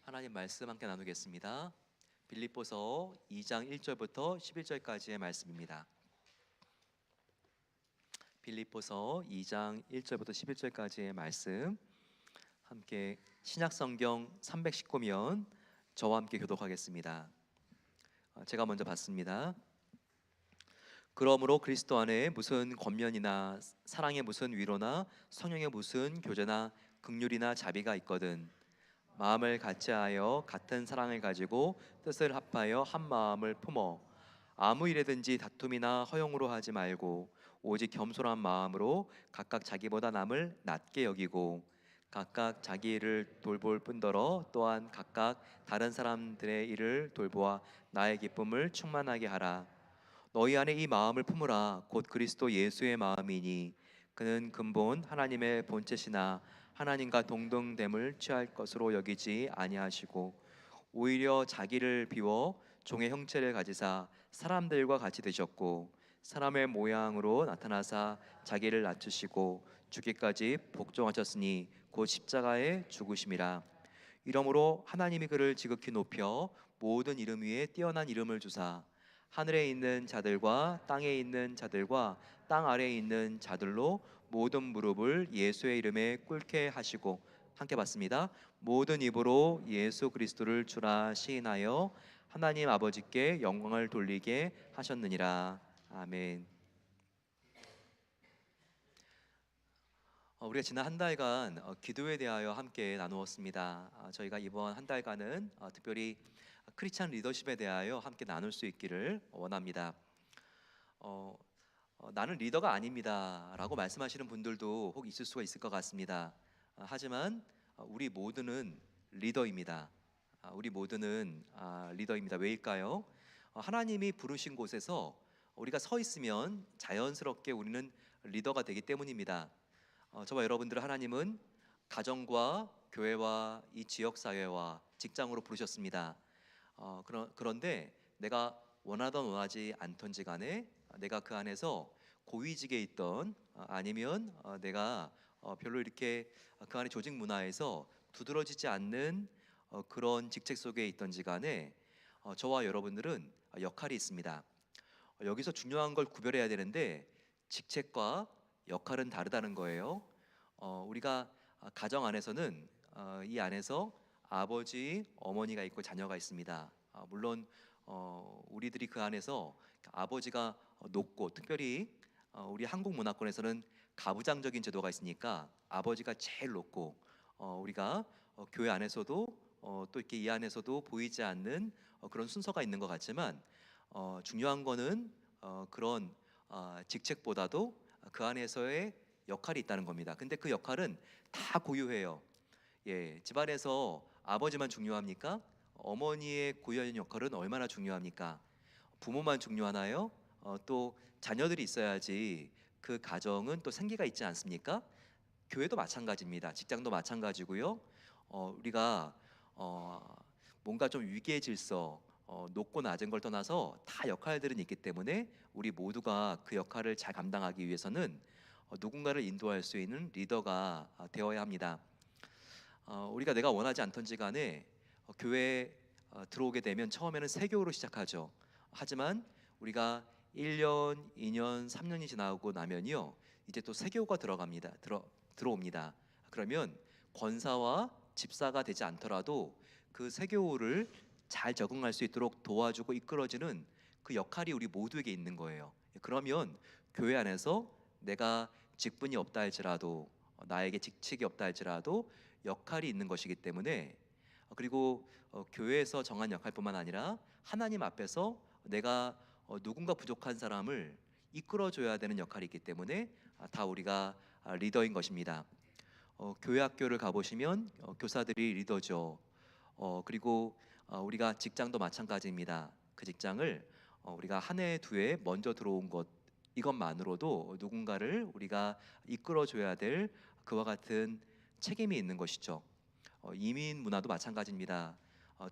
하나님 말씀 함께 나누겠습니다. 빌립보서 2장 1절부터 11절까지의 말씀입니다. 빌립보서 2장 1절부터 11절까지의 말씀 함께 신약성경 319면 저와 함께 교독하겠습니다. 제가 먼저 받습니다. 그러므로 그리스도 안에 무슨 권면이나 사랑의 무슨 위로나 성령의 무슨 교제나 긍휼이나 자비가 있거든 마음을 같이하여 같은 사랑을 가지고 뜻을 합하여 한 마음을 품어 아무 일에든지 다툼이나 허용으로 하지 말고 오직 겸손한 마음으로 각각 자기보다 남을 낮게 여기고 각각 자기 일을 돌볼 뿐더러 또한 각각 다른 사람들의 일을 돌보아 나의 기쁨을 충만하게 하라. 너희 안에 이 마음을 품으라. 곧 그리스도 예수의 마음이니 그는 근본 하나님의 본체시나 하나님과 동등됨을 취할 것으로 여기지 아니하시고 오히려 자기를 비워 종의 형체를 가지사 사람들과 같이 되셨고 사람의 모양으로 나타나사 자기를 낮추시고 죽기까지 복종하셨으니 곧 십자가에 죽으심이라. 이러므로 하나님이 그를 지극히 높여 모든 이름 위에 뛰어난 이름을 주사 하늘에 있는 자들과 땅에 있는 자들과 땅 아래에 있는 자들로 모든 무릎을 예수의 이름에 꿇게 하시고, 함께 봤습니다. 모든 입으로 예수 그리스도를 주라 시인하여 하나님 아버지께 영광을 돌리게 하셨느니라. 아멘. 우리가 지난 한 달간 기도에 대하여 함께 나누었습니다. 저희가 이번 한 달간은 특별히 크리스찬 리더십에 대하여 함께 나눌 수 있기를 원합니다. 나는 리더가 아닙니다 라고 말씀하시는 분들도 혹 있을 수가 있을 것 같습니다. 하지만 우리 모두는 리더입니다. 우리 모두는 리더입니다. 왜일까요? 하나님이 부르신 곳에서 우리가 서 있으면 자연스럽게 우리는 리더가 되기 때문입니다. 저와 여러분들을 하나님은 가정과 교회와 이 지역사회와 직장으로 부르셨습니다. 그런데 내가 원하던 원하지 않던지 간에 내가 그 안에서 고위직에 있던 아니면 내가 별로 이렇게 그 안에 조직 문화에서 두드러지지 않는 그런 직책 속에 있던지 간에 저와 여러분들은 역할이 있습니다. 여기서 중요한 걸 구별해야 되는데 직책과 역할은 다르다는 거예요. 우리가 가정 안에서는 이 안에서 아버지, 어머니가 있고 자녀가 있습니다. 물론 우리들이 그 안에서 아버지가 높고 특별히 우리 한국 문화권에서는 가부장적인 제도가 있으니까 아버지가 제일 높고 우리가 교회 안에서도 또 이렇게 이 안에서도 보이지 않는 그런 순서가 있는 것 같지만 중요한 거는 그런 직책보다도 그 안에서의 역할이 있다는 겁니다. 근데 그 역할은 다 고유해요. 집안에서 아버지만 중요합니까? 어머니의 고유한 역할은 얼마나 중요합니까? 부모만 중요하나요? 또 자녀들이 있어야지 그 가정은 또 생기가 있지 않습니까? 교회도 마찬가지입니다. 직장도 마찬가지고요. 우리가 뭔가 좀 위계의 질서, 높고 낮은 걸 떠나서 다 역할들은 있기 때문에 우리 모두가 그 역할을 잘 감당하기 위해서는 누군가를 인도할 수 있는 리더가 되어야 합니다. 우리가 내가 원하지 않던지 간에 교회에 들어오게 되면 처음에는 세교로 시작하죠. 하지만 우리가 1년, 2년, 3년이 지나고 나면요 이제 또 세교가 들어옵니다. 그러면 권사와 집사가 되지 않더라도 그 세교를 잘 적응할 수 있도록 도와주고 이끌어주는 그 역할이 우리 모두에게 있는 거예요. 그러면 교회 안에서 내가 직분이 없다 할지라도 나에게 직책이 없다 할지라도 역할이 있는 것이기 때문에 그리고 교회에서 정한 역할뿐만 아니라 하나님 앞에서 내가 누군가 부족한 사람을 이끌어줘야 되는 역할이 있기 때문에 다 우리가 리더인 것입니다. 교회 학교를 가보시면 교사들이 리더죠. 그리고 우리가 직장도 마찬가지입니다. 그 직장을 우리가 한 해, 두 해 먼저 들어온 것 이것만으로도 누군가를 우리가 이끌어줘야 될 그와 같은 책임이 있는 것이죠. 이민 문화도 마찬가지입니다.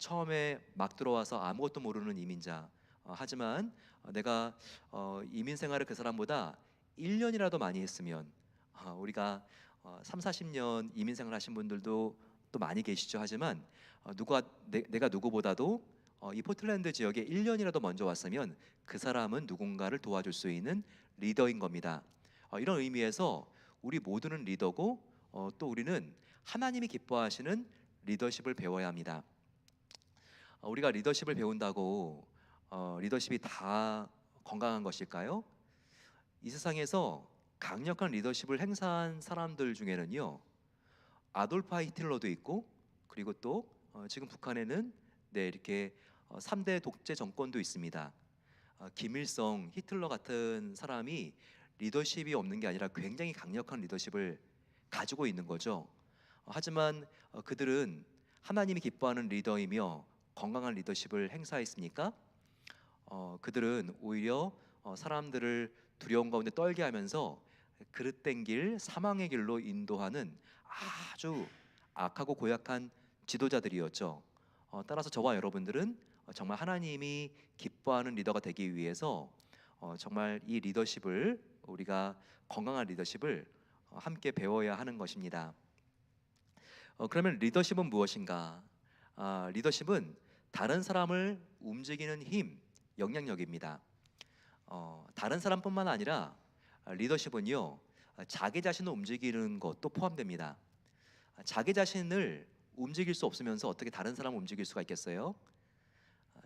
처음에 막 들어와서 아무것도 모르는 이민자. 하지만 내가 이민 생활을 그 사람보다 1년이라도 많이 했으면 우리가 3, 40년 이민 생활 하신 분들도 또 많이 계시죠. 하지만 내가 누구보다도 이 포틀랜드 지역에 1년이라도 먼저 왔으면 그 사람은 누군가를 도와줄 수 있는 리더인 겁니다. 이런 의미에서 우리 모두는 리더고 또 우리는 하나님이 기뻐하시는 리더십을 배워야 합니다. 우리가 리더십을 배운다고 리더십이 다 건강한 것일까요? 이 세상에서 강력한 리더십을 행사한 사람들 중에는요, 아돌프 히틀러도 있고, 그리고 또 지금 북한에는 이렇게 3대 독재 정권도 있습니다. 김일성, 히틀러 같은 사람이 리더십이 없는 게 아니라 굉장히 강력한 리더십을 가지고 있는 거죠. 하지만 그들은 하나님이 기뻐하는 리더이며 건강한 리더십을 행사했으니까 그들은 오히려 사람들을 두려움 가운데 떨게 하면서 그릇된 길, 사망의 길로 인도하는 아주 악하고 고약한 지도자들이었죠. 따라서 저와 여러분들은 정말 하나님이 기뻐하는 리더가 되기 위해서 정말 이 리더십을, 우리가 건강한 리더십을 함께 배워야 하는 것입니다. 그러면 리더십은 무엇인가? 리더십은 다른 사람을 움직이는 힘, 영향력입니다. 다른 사람뿐만 아니라 리더십은요, 자기 자신을 움직이는 것도 포함됩니다. 자기 자신을 움직일 수 없으면서 어떻게 다른 사람을 움직일 수가 있겠어요?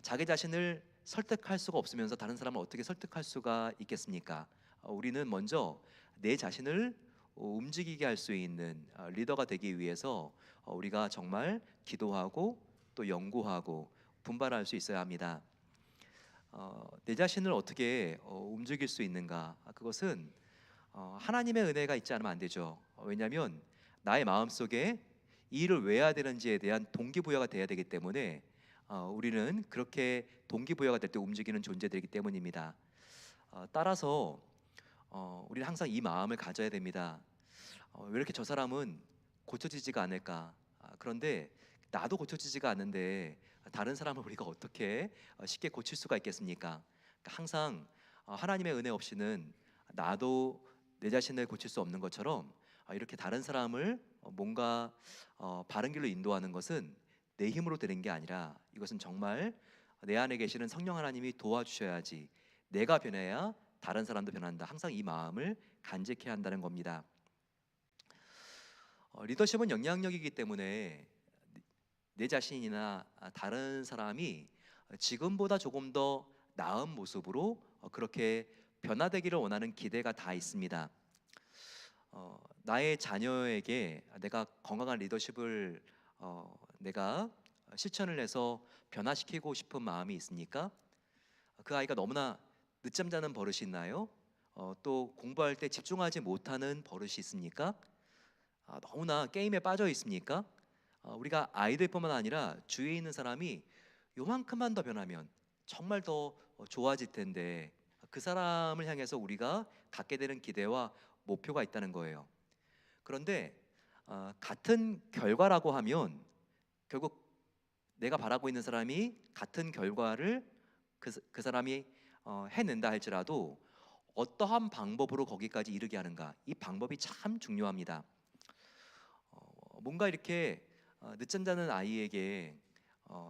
자기 자신을 설득할 수가 없으면서 다른 사람을 어떻게 설득할 수가 있겠습니까? 우리는 먼저 내 자신을 움직이게 할 수 있는 리더가 되기 위해서 우리가 정말 기도하고 또 연구하고 분발할 수 있어야 합니다. 내 자신을 어떻게 움직일 수 있는가? 그것은 하나님의 은혜가 있지 않으면 안 되죠. 왜냐하면 나의 마음속에 이 일을 왜 해야 되는지에 대한 동기부여가 돼야 되기 때문에 우리는 그렇게 동기부여가 될 때 움직이는 존재들이기 때문입니다. 따라서 우리는 항상 이 마음을 가져야 됩니다. 왜 이렇게 저 사람은 고쳐지지가 않을까? 그런데 나도 고쳐지지가 않는데 다른 사람을 우리가 어떻게 쉽게 고칠 수가 있겠습니까? 그러니까 항상 하나님의 은혜 없이는 나도 내 자신을 고칠 수 없는 것처럼 이렇게 다른 사람을 뭔가 바른 길로 인도하는 것은 내 힘으로 되는 게 아니라 이것은 정말 내 안에 계시는 성령 하나님이 도와주셔야지, 내가 변해야 다른 사람도 변한다. 항상 이 마음을 간직해야 한다는 겁니다. 리더십은 영향력이기 때문에 내 자신이나 다른 사람이 지금보다 조금 더 나은 모습으로 그렇게 변화되기를 원하는 기대가 다 있습니다. 나의 자녀에게 내가 건강한 리더십을 내가 실천을 해서 변화시키고 싶은 마음이 있습니까? 그 아이가 너무나 늦잠 자는 버릇이 있나요? 또 공부할 때 집중하지 못하는 버릇이 있습니까? 너무나 게임에 빠져 있습니까? 우리가 아이들뿐만 아니라 주위에 있는 사람이 요만큼만 더 변하면 정말 더 좋아질 텐데 그 사람을 향해서 우리가 갖게 되는 기대와 목표가 있다는 거예요. 그런데 같은 결과라고 하면 결국 내가 바라고 있는 사람이 같은 결과를 그 사람이 해낸다 할지라도 어떠한 방법으로 거기까지 이르게 하는가, 이 방법이 참 중요합니다. 뭔가 이렇게 늦잠 자는 아이에게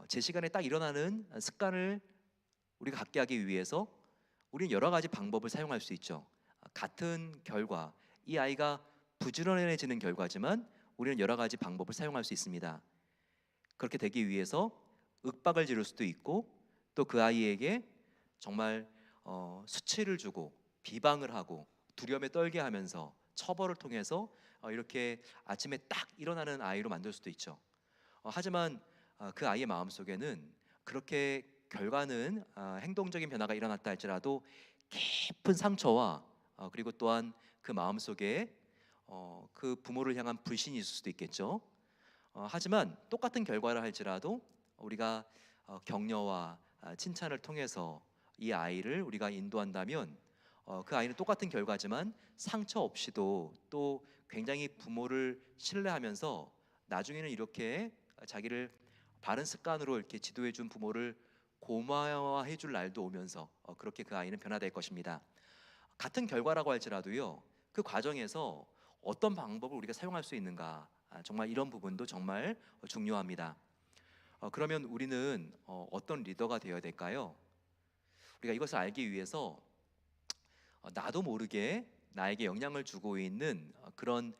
제 시간에 딱 일어나는 습관을 우리가 갖게 하기 위해서 우리는 여러 가지 방법을 사용할 수 있죠. 같은 결과, 이 아이가 부지런해지는 결과지만 우리는 여러 가지 방법을 사용할 수 있습니다. 그렇게 되기 위해서 윽박을 지를 수도 있고, 또 그 아이에게 정말 수치를 주고 비방을 하고 두려움에 떨게 하면서 처벌을 통해서 이렇게 아침에 딱 일어나는 아이로 만들 수도 있죠. 하지만 그 아이의 마음속에는 그렇게 결과는 행동적인 변화가 일어났다 할지라도 깊은 상처와 그리고 또한 그 마음속에 그 부모를 향한 불신이 있을 수도 있겠죠. 하지만 똑같은 결과를 할지라도 우리가 격려와 칭찬을 통해서 이 아이를 우리가 인도한다면 그 아이는 똑같은 결과지만 상처 없이도 또 굉장히 부모를 신뢰하면서 나중에는 이렇게 자기를 바른 습관으로 이렇게 지도해 준 부모를 고마워해 줄 날도 오면서 그렇게 그 아이는 변화될 것입니다. 같은 결과라고 할지라도요, 그 과정에서 어떤 방법을 우리가 사용할 수 있는가, 정말 이런 부분도 정말 중요합니다. 그러면 우리는 어떤 리더가 되어야 될까요? 우리가 이것을 알기 위해서 나도 모르게 나에게 영향을 주고 있는 그런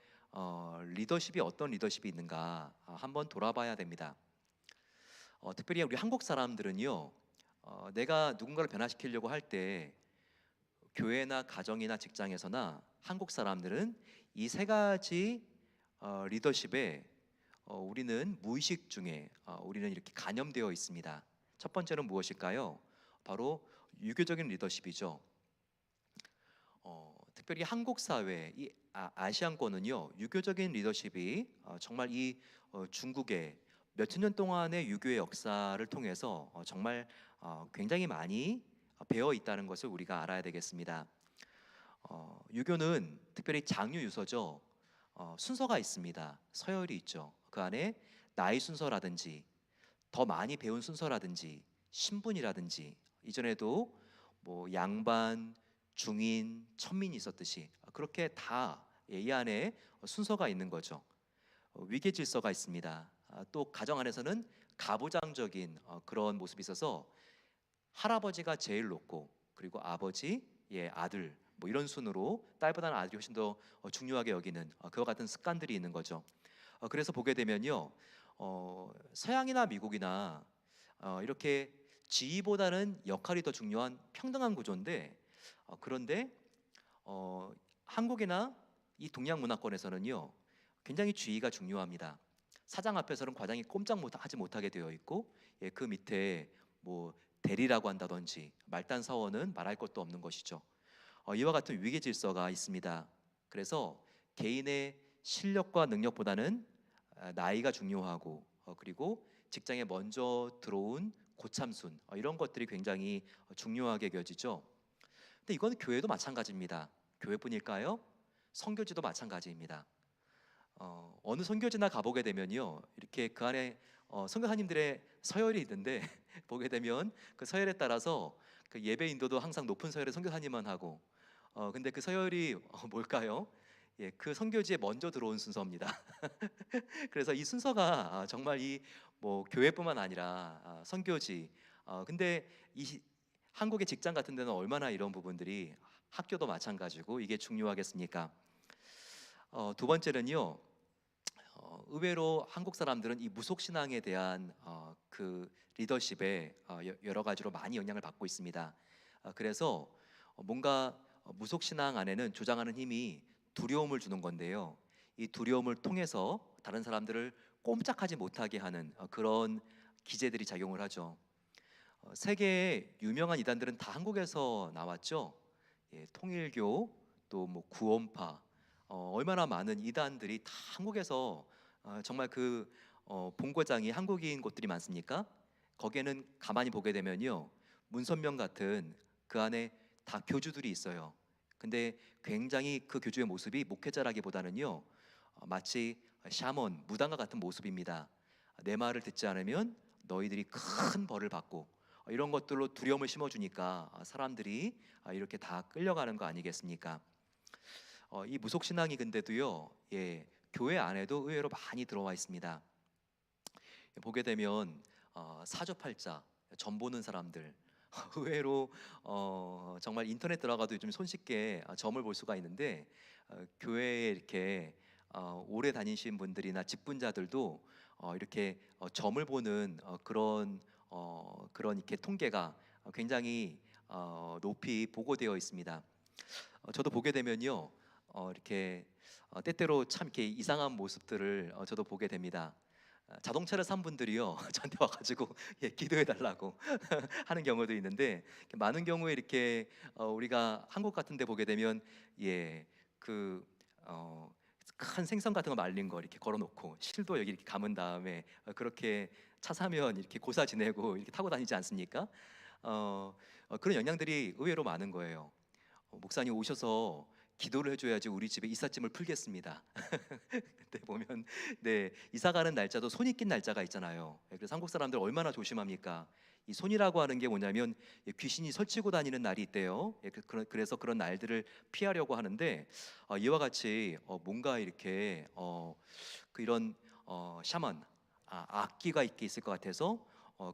리더십이 어떤 리더십이 있는가 한번 돌아봐야 됩니다. 특별히 우리 한국 사람들은요, 내가 누군가를 변화시키려고 할 때 교회나 가정이나 직장에서나 한국 사람들은 이 세 가지 리더십에 우리는 무의식 중에 우리는 이렇게 간염되어 있습니다. 첫 번째는 무엇일까요? 바로 유교적인 리더십이죠. 특별히 한국 사회, 이 아시안권은요, 유교적인 리더십이 정말 이 중국의 몇천 년 동안의 유교의 역사를 통해서 정말 굉장히 많이 배어 있다는 것을 우리가 알아야 되겠습니다. 유교는 특별히 장유 유서죠. 순서가 있습니다. 서열이 있죠. 그 안에 나이 순서라든지 더 많이 배운 순서라든지 신분이라든지 이전에도 뭐 양반, 중인, 천민이 있었듯이 그렇게 다 이 안에 순서가 있는 거죠. 위계 질서가 있습니다. 또 가정 안에서는 가부장적인 그런 모습이 있어서 할아버지가 제일 높고 그리고 아버지, 아들 뭐 이런 순으로 딸보다는 아들이 훨씬 더 중요하게 여기는 그와 같은 습관들이 있는 거죠. 그래서 보게 되면요, 서양이나 미국이나 이렇게 지위보다는 역할이 더 중요한 평등한 구조인데 그런데 한국이나 이 동양 문화권에서는요 굉장히 지위가 중요합니다. 사장 앞에서는 과장이 꼼짝 하지 못하게 되어 있고 그 밑에 뭐 대리라고 한다든지 말단 사원은 말할 것도 없는 것이죠. 이와 같은 위계 질서가 있습니다. 그래서 개인의 실력과 능력보다는 나이가 중요하고 그리고 직장에 먼저 들어온 고참순 이런 것들이 굉장히 중요하게 여겨지죠. 근데 이건 교회도 마찬가지입니다. 교회뿐일까요? 선교지도 마찬가지입니다. 어느 선교지나 가보게 되면요, 이렇게 그 안에 선교사님들의 서열이 있는데 보게 되면 그 서열에 따라서 그 예배 인도도 항상 높은 서열의 선교사님만 하고, 근데 그 서열이 뭘까요? 그 선교지에 먼저 들어온 순서입니다. 그래서 이 순서가 정말 이 뭐 교회뿐만 아니라 선교지, 근데 이 한국의 직장 같은 데는 얼마나 이런 부분들이 학교도 마찬가지고 이게 중요하겠습니까? 두 번째는요, 의외로 한국 사람들은 이 무속 신앙에 대한 그 리더십에 여러 가지로 많이 영향을 받고 있습니다. 그래서 뭔가 무속 신앙 안에는 조장하는 힘이 두려움을 주는 건데요. 이 두려움을 통해서 다른 사람들을 꼼짝하지 못하게 하는 그런 기제들이 작용을 하죠. 세계의 유명한 이단들은 다 한국에서 나왔죠. 통일교 또 뭐 구원파 얼마나 많은 이단들이 다 한국에서 정말 그 본고장이 한국인 곳들이 많습니까? 거기에는 가만히 보게 되면요, 문선명 같은 그 안에 다 교주들이 있어요. 근데 굉장히 그 교주의 모습이 목회자라기보다는요 마치 샤먼 무당과 같은 모습입니다. 내 말을 듣지 않으면 너희들이 큰 벌을 받고 이런 것들로 두려움을 심어주니까 사람들이 이렇게 다 끌려가는 거 아니겠습니까? 이 무속 신앙이 근데도요, 교회 안에도 의외로 많이 들어와 있습니다. 보게 되면 사주팔자 점 보는 사람들 의외로 정말 인터넷 들어가도 요즘 손쉽게 점을 볼 수가 있는데 교회에 이렇게 오래 다니신 분들이나 직분자들도 이렇게 점을 보는 그런 이렇게 통계가 굉장히 높이 보고되어 있습니다. 저도 보게 되면요, 이렇게 때때로 참 이렇게 이상한 모습들을 저도 보게 됩니다. 자동차를 산 분들이요 저한테 와가지고 기도해 달라고 하는 경우도 있는데 많은 경우에 이렇게 우리가 한국 같은데 보게 되면 그 큰 생선 같은 거 말린 거 이렇게 걸어놓고 실도 여기 이렇게 감은 다음에 그렇게 차 사면 이렇게 고사 지내고 이렇게 타고 다니지 않습니까? 그런 영향들이 의외로 많은 거예요. 목사님 오셔서 기도를 해줘야지 우리 집에 이삿짐을 풀겠습니다. 그때 보면 이사 가는 날짜도 손이 낀 날짜가 있잖아요. 그래서 한국 사람들 얼마나 조심합니까? 이 손이라고 하는 게 뭐냐면 귀신이 설치고 다니는 날이 있대요. 그래서 그런 날들을 피하려고 하는데 이와 같이 뭔가 이렇게 이런 샤먼, 악귀가 있을 것 같아서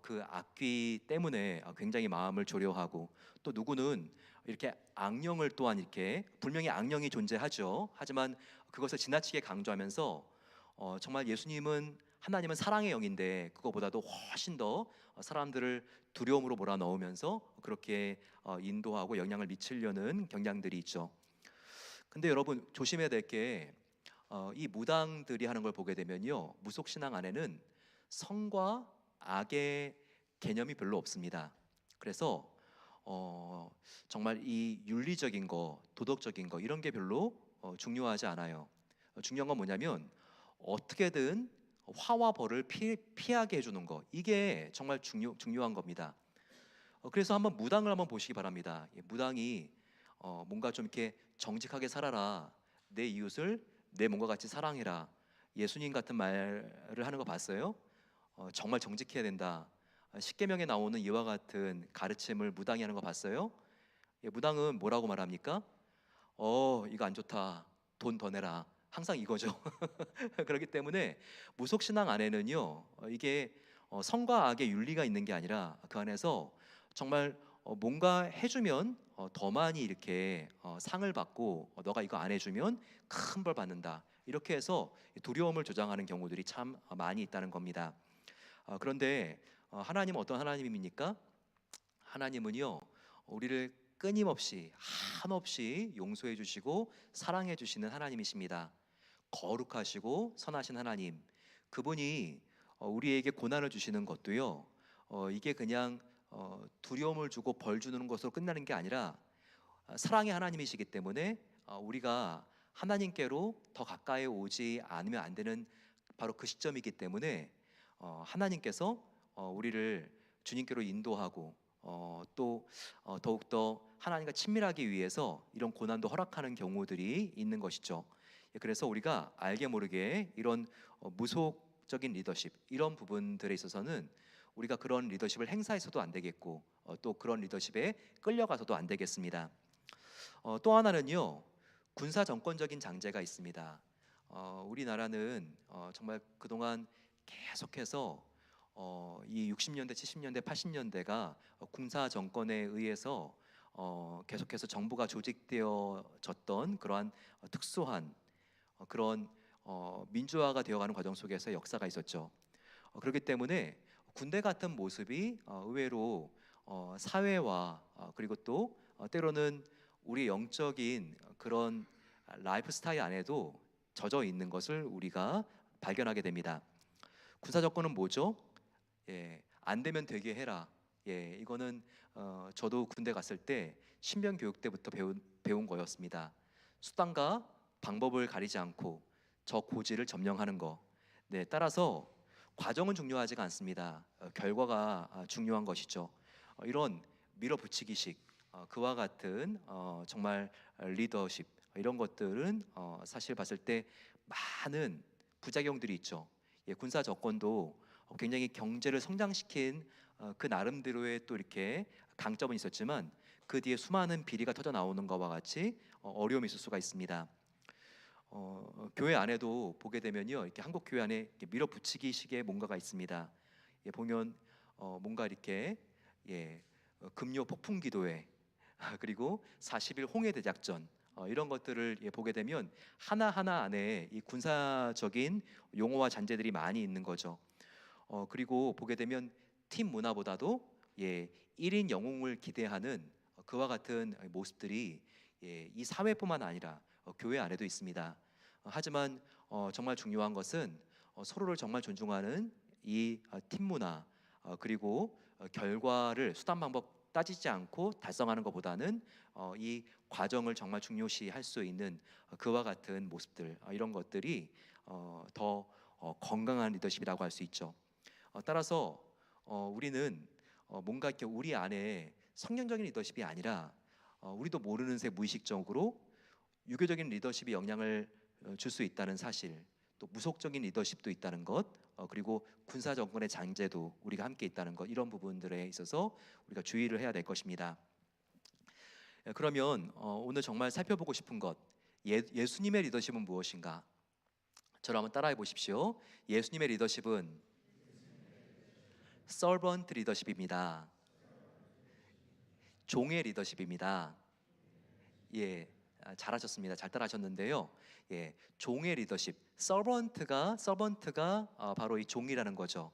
그 악귀 때문에 굉장히 마음을 졸여하고, 또 누구는 이렇게 악령을 또한 이렇게 분명히 악령이 존재하죠. 하지만 그것을 지나치게 강조하면서 정말 예수님은 하나님은 사랑의 영인데 그거보다도 훨씬 더 사람들을 두려움으로 몰아넣으면서 그렇게 인도하고 영향을 미치려는 경향들이 있죠. 근데 여러분 조심해야 될 게 이 무당들이 하는 걸 보게 되면요, 무속신앙 안에는 성과 악의 개념이 별로 없습니다. 그래서 정말 이 윤리적인 거, 도덕적인 거 이런 게 별로 중요하지 않아요. 중요한 건 뭐냐면 어떻게든 화와 벌을 피하게 해주는 거, 이게 정말 중요한 겁니다. 그래서 한번 무당을 한번 보시기 바랍니다. 무당이 뭔가 좀 이렇게 정직하게 살아라, 내 이웃을 내 몸과 같이 사랑해라, 예수님 같은 말을 하는 거 봤어요? 정말 정직해야 된다. 십계명에 나오는 이와 같은 가르침을 무당이 하는 거 봤어요? 무당은 뭐라고 말합니까? 이거 안 좋다, 돈 더 내라, 항상 이거죠. 그렇기 때문에 무속신앙 안에는요, 이게 선과 악의 윤리가 있는 게 아니라 그 안에서 정말 뭔가 해주면 더 많이 이렇게 상을 받고, 너가 이거 안 해주면 큰 벌 받는다, 이렇게 해서 두려움을 조장하는 경우들이 참 많이 있다는 겁니다. 그런데 하나님은 어떤 하나님입니까? 하나님은요, 우리를 끊임없이 한없이 용서해 주시고 사랑해 주시는 하나님이십니다. 거룩하시고 선하신 하나님, 그분이 우리에게 고난을 주시는 것도요, 이게 그냥 두려움을 주고 벌 주는 것으로 끝나는 게 아니라 사랑의 하나님이시기 때문에 우리가 하나님께로 더 가까이 오지 않으면 안 되는 바로 그 시점이기 때문에 하나님께서 우리를 주님께로 인도하고 또 더욱더 하나님과 친밀하기 위해서 이런 고난도 허락하는 경우들이 있는 것이죠. 그래서 우리가 알게 모르게 이런 무속적인 리더십, 이런 부분들에 있어서는 우리가 그런 리더십을 행사해서도 안 되겠고, 또 그런 리더십에 끌려가서도 안 되겠습니다. 또 하나는요, 군사 정권적인 장제가 있습니다. 우리나라는 정말 그동안 계속해서 이 60년대, 70년대, 80년대가 군사 정권에 의해서 계속해서 정부가 조직되어졌던 그러한 특수한 그런 민주화가 되어가는 과정 속에서 역사가 있었죠. 그렇기 때문에 군대 같은 모습이 의외로 사회와 그리고 또 때로는 우리 영적인 그런 라이프 스타일 안에도 젖어 있는 것을 우리가 발견하게 됩니다. 군사 정권은 뭐죠? 안 되면 되게 해라. 이거는 저도 군대 갔을 때 신병 교육 때부터 배운 거였습니다. 수단과 방법을 가리지 않고 저 고지를 점령하는 거. 따라서 과정은 중요하지가 않습니다. 결과가 중요한 것이죠. 이런 밀어붙이기식, 그와 같은 정말 리더십, 이런 것들은 사실 봤을 때 많은 부작용들이 있죠. 군사 정권도 굉장히 경제를 성장시킨 그 나름대로의 또 이렇게 강점은 있었지만 그 뒤에 수많은 비리가 터져 나오는 것과 같이 어려움이 있을 수가 있습니다. 교회 안에도 보게 되면요, 이렇게 한국 교회 안에 이렇게 밀어붙이기식의 뭔가가 있습니다. 보면 뭔가 이렇게 금요 폭풍 기도회 그리고 40일 홍해 대작전, 이런 것들을 보게 되면 하나하나 안에 이 군사적인 용어와 잔재들이 많이 있는 거죠. 그리고 보게 되면 팀 문화보다도 1인 영웅을 기대하는 그와 같은 모습들이 이 사회뿐만 아니라 교회 안에도 있습니다. 하지만 정말 중요한 것은 서로를 정말 존중하는 이 팀 문화, 그리고 결과를 수단 방법 따지지 않고 달성하는 것보다는 이 과정을 정말 중요시할 수 있는 그와 같은 모습들, 이런 것들이 더 건강한 리더십이라고 할 수 있죠. 따라서 우리는 뭔가 이렇게 우리 안에 성경적인 리더십이 아니라 우리도 모르는 새 무의식적으로 유교적인 리더십이 영향을 줄 수 있다는 사실, 또 무속적인 리더십도 있다는 것, 그리고 군사 정권의 잔재도 우리가 함께 있다는 것, 이런 부분들에 있어서 우리가 주의를 해야 될 것입니다. 그러면 오늘 정말 살펴보고 싶은 것, 예수님의 리더십은 무엇인가? 저를 한번 따라해 보십시오. 예수님의 리더십은 서번트 리더십입니다. 종의 리더십입니다. 예, 잘하셨습니다. 잘 따라하셨는데요. 예, 종의 리더십, 서번트가 바로 이 종이라는 거죠.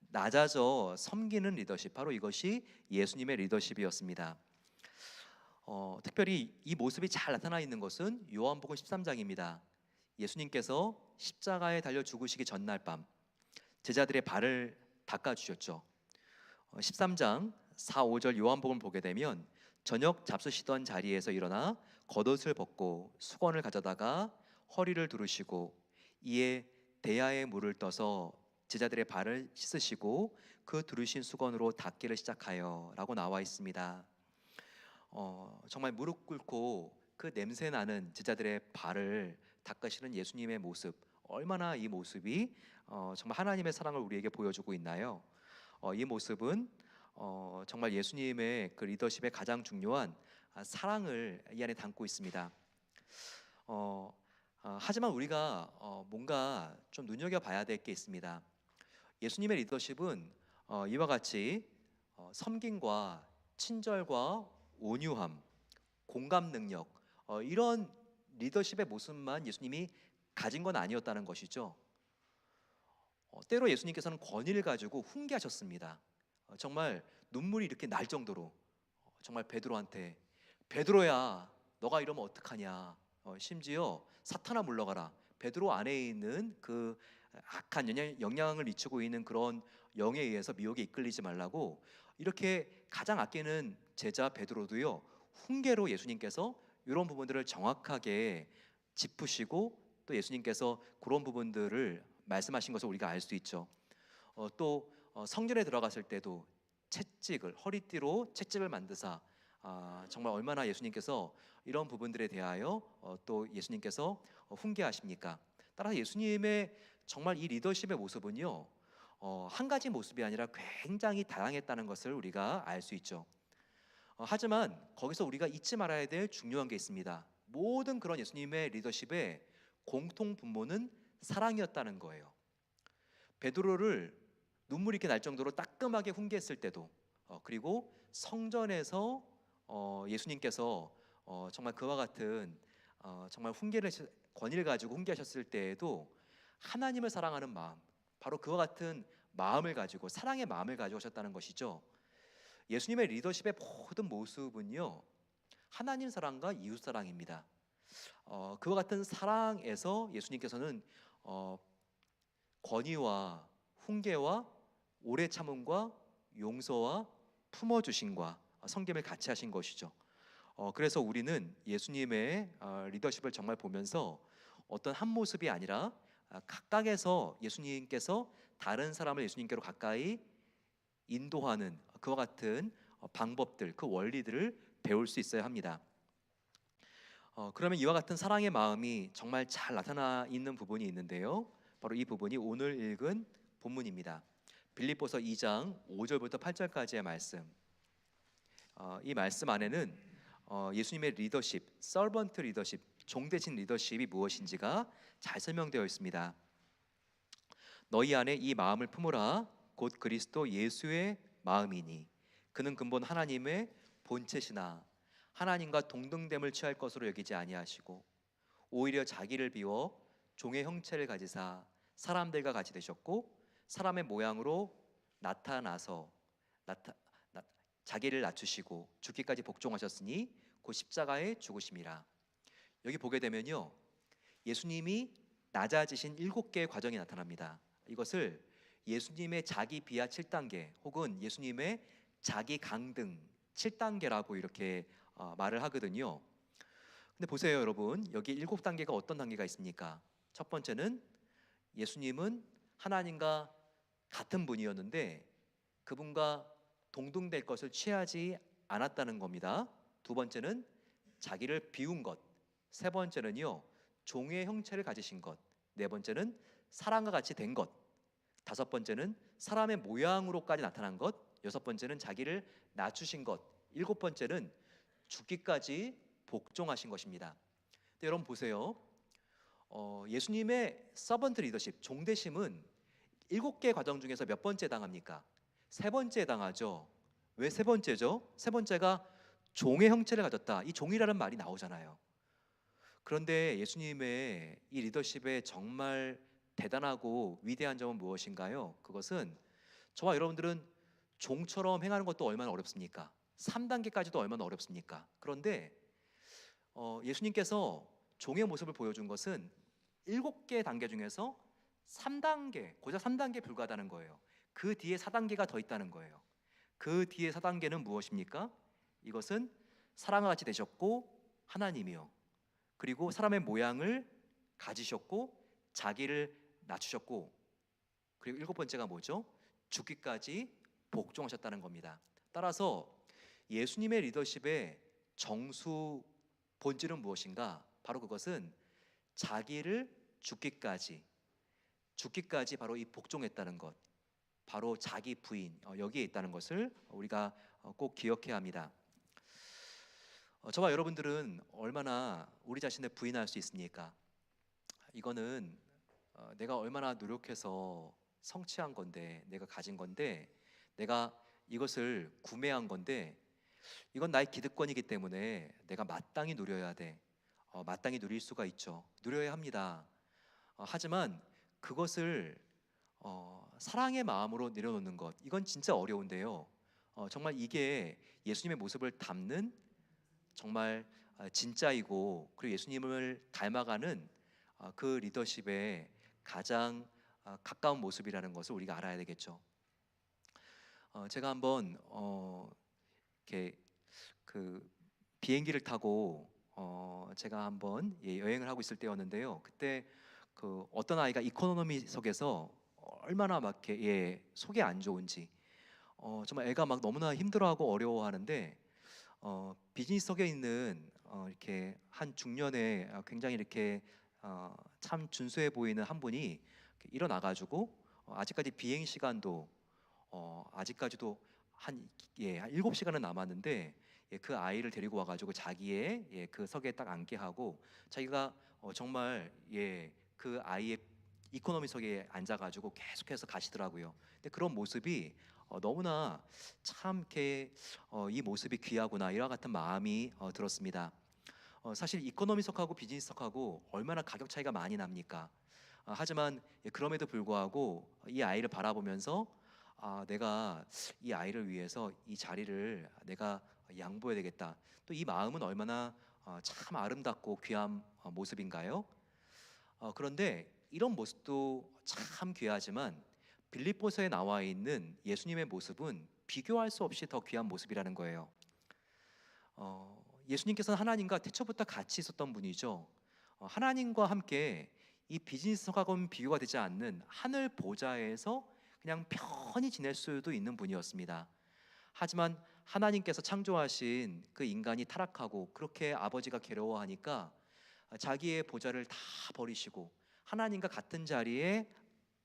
낮아져 섬기는 리더십, 바로 이것이 예수님의 리더십이었습니다. 특별히 이 모습이 잘 나타나 있는 것은 요한복음 13장입니다. 예수님께서 십자가에 달려 죽으시기 전날 밤 제자들의 발을 닦아 주셨죠. 13장 4, 5절 요한복음을 보게 되면 저녁 잡수시던 자리에서 일어나 겉옷을 벗고 수건을 가져다가 허리를 두르시고 이에 대야에 물을 떠서 제자들의 발을 씻으시고 그 두르신 수건으로 닦기를 시작하여라고 나와 있습니다. 정말 무릎 꿇고 그 냄새 나는 제자들의 발을 닦으시는 예수님의 모습, 얼마나 이 모습이 정말 하나님의 사랑을 우리에게 보여주고 있나요? 이 모습은 정말 예수님의 그 리더십의 가장 중요한 사랑을 이 안에 담고 있습니다. 하지만 우리가 뭔가 좀 눈여겨봐야 될 게 있습니다. 예수님의 리더십은 이와 같이 섬김과 친절과 온유함, 공감 능력, 이런 리더십의 모습만 예수님이 가진 건 아니었다는 것이죠. 때로 예수님께서는 권위를 가지고 훈계하셨습니다. 정말 눈물이 이렇게 날 정도로 정말 베드로한테 베드로야 너가 이러면 어떡하냐, 심지어 사탄아 물러가라, 베드로 안에 있는 그 악한 영향을 미치고 있는 그런 영에 의해서 미혹에 이끌리지 말라고 이렇게 가장 아끼는 제자 베드로도요 훈계로 예수님께서 이런 부분들을 정확하게 짚으시고 또 예수님께서 그런 부분들을 말씀하신 것을 우리가 알 수 있죠. 또 성전에 들어갔을 때도 채찍을 허리띠로 채찍을 만드사 정말 얼마나 예수님께서 이런 부분들에 대하여 또 예수님께서 훈계하십니까? 따라서 예수님의 정말 이 리더십의 모습은요 한 가지 모습이 아니라 굉장히 다양했다는 것을 우리가 알 수 있죠. 하지만 거기서 우리가 잊지 말아야 될 중요한 게 있습니다. 모든 그런 예수님의 리더십의 공통 분모는 사랑이었다는 거예요. 베드로를 눈물이 이렇게 날 정도로 따끔하게 훈계했을 때도 그리고 성전에서 예수님께서 정말 그와 같은 정말 권위를 가지고 훈계하셨을 때에도 하나님을 사랑하는 마음, 바로 그와 같은 마음을 가지고 사랑의 마음을 가지고 오셨다는 것이죠. 예수님의 리더십의 모든 모습은요 하나님 사랑과 이웃 사랑입니다. 그와 같은 사랑에서 예수님께서는 권위와 훈계와 오래 참음과 용서와 품어주심과 섬김을 같이 하신 것이죠. 그래서 우리는 예수님의 리더십을 정말 보면서 어떤 한 모습이 아니라 각각에서 예수님께서 다른 사람을 예수님께로 가까이 인도하는 그와 같은 방법들, 그 원리들을 배울 수 있어야 합니다. 그러면 이와 같은 사랑의 마음이 정말 잘 나타나 있는 부분이 있는데요. 바로 이 부분이 오늘 읽은 본문입니다. 빌립보서 2장 5절부터 8절까지의 말씀. 이 말씀 안에는 예수님의 리더십, 서번트 리더십, 종 대신 리더십이 무엇인지가 잘 설명되어 있습니다. 너희 안에 이 마음을 품으라. 곧 그리스도 예수의 마음이니 그는 근본 하나님의 본체시나 하나님과 동등됨을 취할 것으로 여기지 아니하시고 오히려 자기를 비워 종의 형체를 가지사 사람들과 같이 되셨고 사람의 모양으로 나타나서 자기를 낮추시고 죽기까지 복종하셨으니 곧 십자가에 죽으심이라. 여기 보게 되면요 예수님이 낮아지신 7개의 과정이 나타납니다. 이것을 예수님의 자기 비하 7단계 혹은 예수님의 자기 강등 7단계라고 이렇게 말을 하거든요. 근데 보세요 여러분, 여기 7단계가 어떤 단계가 있습니까? 첫 번째는 예수님은 하나님과 같은 분이었는데 그분과 동등될 것을 취하지 않았다는 겁니다. 두 번째는 자기를 비운 것, 세 번째는요 종의 형체를 가지신 것, 네 번째는 사람과 같이 된 것, 다섯 번째는 사람의 모양으로까지 나타난 것, 여섯 번째는 자기를 낮추신 것, 일곱 번째는 죽기까지 복종하신 것입니다. 근데 여러분 보세요. 예수님의 서번트 리더십, 종대심은 7개 과정 중에서 몇 번째 해당합니까? 세 번째 해당하죠. 왜 세 번째죠? 세 번째가 종의 형체를 가졌다. 이 종이라는 말이 나오잖아요. 그런데 예수님의 이 리더십의 정말 대단하고 위대한 점은 무엇인가요? 그것은 저와 여러분들은 종처럼 행하는 것도 얼마나 어렵습니까? 3단계까지도 얼마나 어렵습니까? 그런데 예수님께서 종의 모습을 보여준 것은 7개 단계 중에서 3단계, 고작 3단계에 불과하다는 거예요. 그 뒤에 4단계가 더 있다는 거예요. 그 뒤에 4단계는 무엇입니까? 이것은 사랑과 같이 되셨고 하나님이요. 그리고 사람의 모양을 가지셨고 자기를 낮추셨고, 그리고 7번째가 뭐죠? 죽기까지 복종하셨다는 겁니다. 따라서 예수님의 리더십의 정수 본질은 무엇인가? 바로 그것은 자기를 죽기까지 바로 이 복종했다는 것, 바로 자기 부인, 여기에 있다는 것을 우리가 꼭 기억해야 합니다. 저와 여러분들은 얼마나 우리 자신을 부인할 수 있습니까? 이거는 내가 얼마나 노력해서 성취한 건데, 내가 가진 건데, 내가 이것을 구매한 건데, 이건 나의 기득권이기 때문에 내가 마땅히 누려야 돼. 마땅히 누릴 수가 있죠. 누려야 합니다. 하지만 그것을 사랑의 마음으로 내려놓는 것, 이건 진짜 어려운데요. 정말 이게 예수님의 모습을 담는 정말 진짜이고, 그리고 예수님을 닮아가는 그 리더십의 가장 가까운 모습이라는 것을 우리가 알아야 되겠죠. 제가 한번 이렇게 그 비행기를 타고 제가 한번 여행을 하고 있을 때였는데요. 그때 그 어떤 아이가 이코노미석에서 얼마나 막 이렇게 속이 안 좋은지, 정말 애가 막 너무나 힘들어하고 어려워하는데, 비즈니스석에 있는 이렇게 한 중년의 굉장히 이렇게 참 준수해 보이는 한 분이 이렇게 일어나가지고, 아직까지 비행 시간도 아직까지도 한 7시간은 남았는데, 그 아이를 데리고 와가지고 자기의 그 석에 딱 앉게 하고, 자기가 정말 그 아이의 이코노미석에 앉아가지고 계속해서 가시더라고요. 근데 그런 모습이 너무나 참 이렇게 이 모습이 귀하구나, 이와 같은 마음이 들었습니다. 사실 이코노미석하고 비즈니스석하고 얼마나 가격 차이가 많이 납니까? 하지만 그럼에도 불구하고 이 아이를 바라보면서, 내가 이 아이를 위해서 이 자리를 내가 양보해야 되겠다. 또 이 마음은 얼마나 참 아름답고 귀한 모습인가요? 그런데 이런 모습도 참 귀하지만 빌립보서에 나와 있는 예수님의 모습은 비교할 수 없이 더 귀한 모습이라는 거예요. 예수님께서는 하나님과 태초부터 같이 있었던 분이죠. 하나님과 함께 이 비즈니스하고는 비교가 되지 않는 하늘 보좌에서 그냥 편히 지낼 수도 있는 분이었습니다. 하지만 하나님께서 창조하신 그 인간이 타락하고 그렇게 아버지가 괴로워하니까 자기의 보좌를 다 버리시고 하나님과 같은 자리에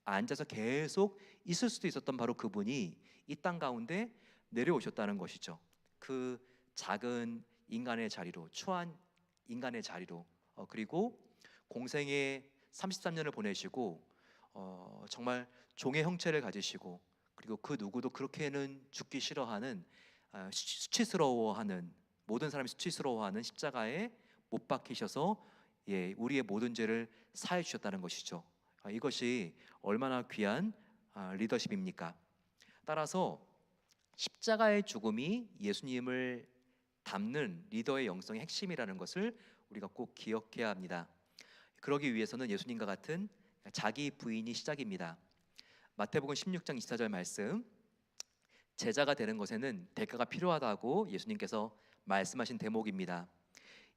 앉아서 계속 있을 수도 있었던 바로 그분이 이 땅 가운데 내려오셨다는 것이죠. 그 작은 인간의 자리로, 추한 인간의 자리로, 그리고 공생의 33년을 보내시고 정말 종의 형체를 가지시고, 그리고 그 누구도 그렇게는 죽기 싫어하는, 수치스러워하는, 모든 사람이 수치스러워하는 십자가에 못 박히셔서 우리의 모든 죄를 사해 주셨다는 것이죠. 이것이 얼마나 귀한 리더십입니까? 따라서 십자가의 죽음이 예수님을 담는 리더의 영성의 핵심이라는 것을 우리가 꼭 기억해야 합니다. 그러기 위해서는 예수님과 같은 자기 부인이 시작입니다. 마태복음 16장 24절 말씀, 제자가 되는 것에는 대가가 필요하다고 예수님께서 말씀하신 대목입니다.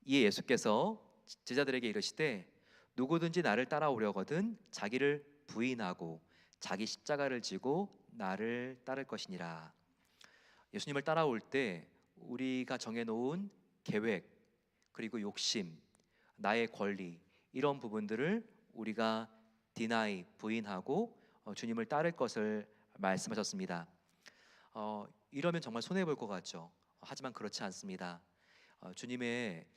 이에 예수께서 제자들에게 이르시되 누구든지 나를 따라오려거든 자기를 부인하고 자기 십자가를 지고 나를 따를 것이니라. 예수님을 따라올 때 우리가 정해놓은 계획, 그리고 욕심, 나의 권리, 이런 부분들을 우리가 디나이, 부인하고 주님을 따를 것을 말씀하셨습니다. 이러면 정말 손해 볼 것 같죠. 하지만 그렇지 않습니다. 주님의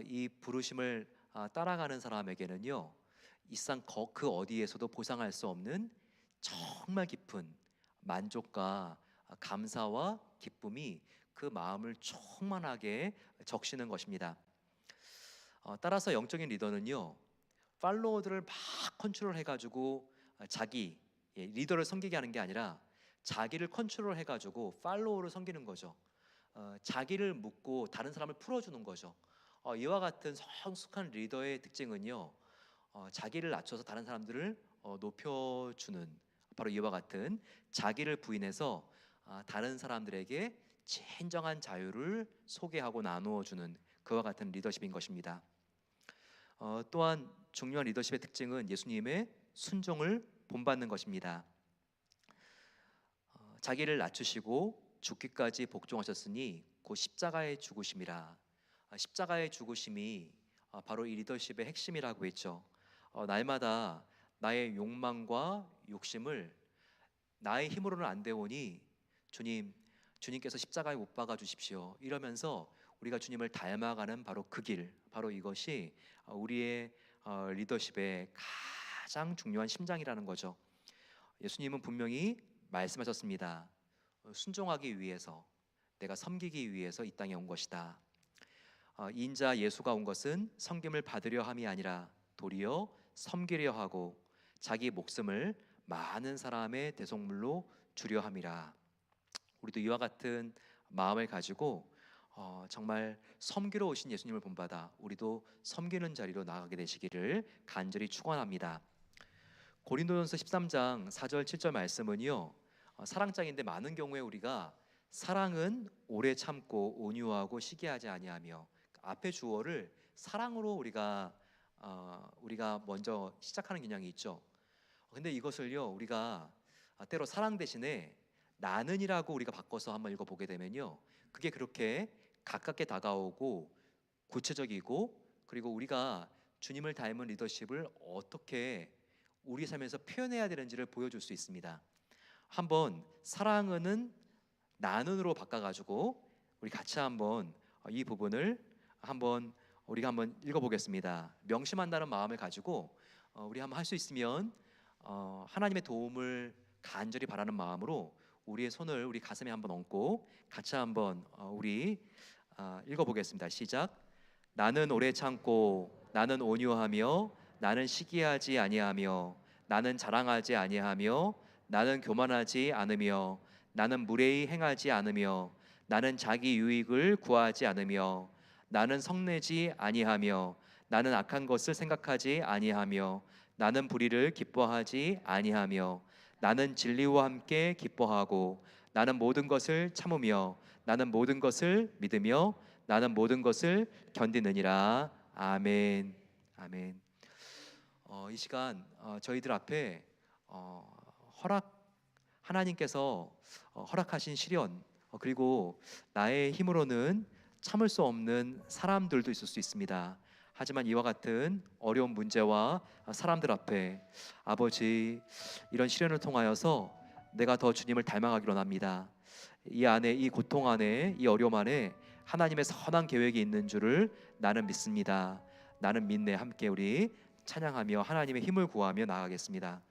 이 부르심을 따라가는 사람에게는요, 이상 그 어디에서도 보상할 수 없는 정말 깊은 만족과 감사와 기쁨이 그 마음을 충만하게 적시는 것입니다. 따라서 영적인 리더는요, 팔로워들을 막 컨트롤해가지고 자기 리더를 섬기게 하는 게 아니라 자기를 컨트롤해가지고 팔로워를 섬기는 거죠. 자기를 묻고 다른 사람을 풀어주는 거죠. 이와 같은 성숙한 리더의 특징은요, 자기를 낮춰서 다른 사람들을 높여주는, 바로 이와 같은 자기를 부인해서 다른 사람들에게 진정한 자유를 소개하고 나누어주는 그와 같은 리더십인 것입니다. 또한 중요한 리더십의 특징은 예수님의 순종을 본받는 것입니다. 자기를 낮추시고 죽기까지 복종하셨으니 곧 십자가의 죽으심이라. 십자가의 죽으심이 바로 이 리더십의 핵심이라고 했죠. 날마다 나의 욕망과 욕심을 나의 힘으로는 안 되오니 주님께서 십자가에 못 박아 주십시오, 이러면서 우리가 주님을 닮아가는 바로 그 길, 바로 이것이 우리의 리더십의 가장 중요한 심장이라는 거죠. 예수님은 분명히 말씀하셨습니다. 순종하기 위해서, 내가 섬기기 위해서 이 땅에 온 것이다. 인자 예수가 온 것은 섬김을 받으려 함이 아니라 도리어 섬기려 하고 자기 목숨을 많은 사람의 대속물로 주려 함이라. 우리도 이와 같은 마음을 가지고 정말 섬기러 오신 예수님을 본받아 우리도 섬기는 자리로 나아가게 되시기를 간절히 축원합니다. 고린도전서 13장 4절 7절 말씀은요, 사랑장인데 많은 경우에 우리가 사랑은 오래 참고 온유하고 시기하지 아니하며, 앞에 주어를 사랑으로 우리가 먼저 시작하는 경향이 있죠. 근데 이것을요, 우리가 때로 사랑 대신에 나는이라고 우리가 바꿔서 한번 읽어보게 되면요, 그게 그렇게 가깝게 다가오고 구체적이고, 그리고 우리가 주님을 닮은 리더십을 어떻게 우리 삶에서 표현해야 되는지를 보여줄 수 있습니다. 한번 사랑은 나는으로 바꿔가지고 우리 같이 한번 이 부분을 우리가 한번 읽어보겠습니다. 명심한다는 마음을 가지고 우리 한번 할 수 있으면 하나님의 도움을 간절히 바라는 마음으로 우리의 손을 우리 가슴에 한번 얹고 같이 한번 우리 읽어보겠습니다. 시작. 나는 오래 참고 나는 온유하며 나는 시기하지 아니하며 나는 자랑하지 아니하며 나는 교만하지 않으며 나는 무례히 행하지 않으며 나는 자기 유익을 구하지 않으며 나는 성내지 아니하며 나는 악한 것을 생각하지 아니하며 나는 불의를 기뻐하지 아니하며 나는 진리와 함께 기뻐하고 나는 모든 것을 참으며 나는 모든 것을 믿으며 나는 모든 것을 견디느니라. 아멘. 아멘. 이 시간 저희들 앞에 하나님께서 허락하신 시련, 그리고 나의 힘으로는 참을 수 없는 사람들도 있을 수 있습니다. 하지만 이와 같은 어려운 문제와 사람들 앞에 아버지, 이런 시련을 통하여서 내가 더 주님을 닮아가기로 합니다. 이 안에, 이 고통 안에, 이 어려움 안에 하나님의 선한 계획이 있는 줄을 나는 믿습니다. 나는 믿네. 함께 우리 찬양하며 하나님의 힘을 구하며 나아가겠습니다.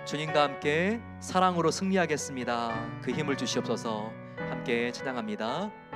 주님과 함께 사랑으로 승리하겠습니다. 그 힘을 주시옵소서. 함께 찬양합니다.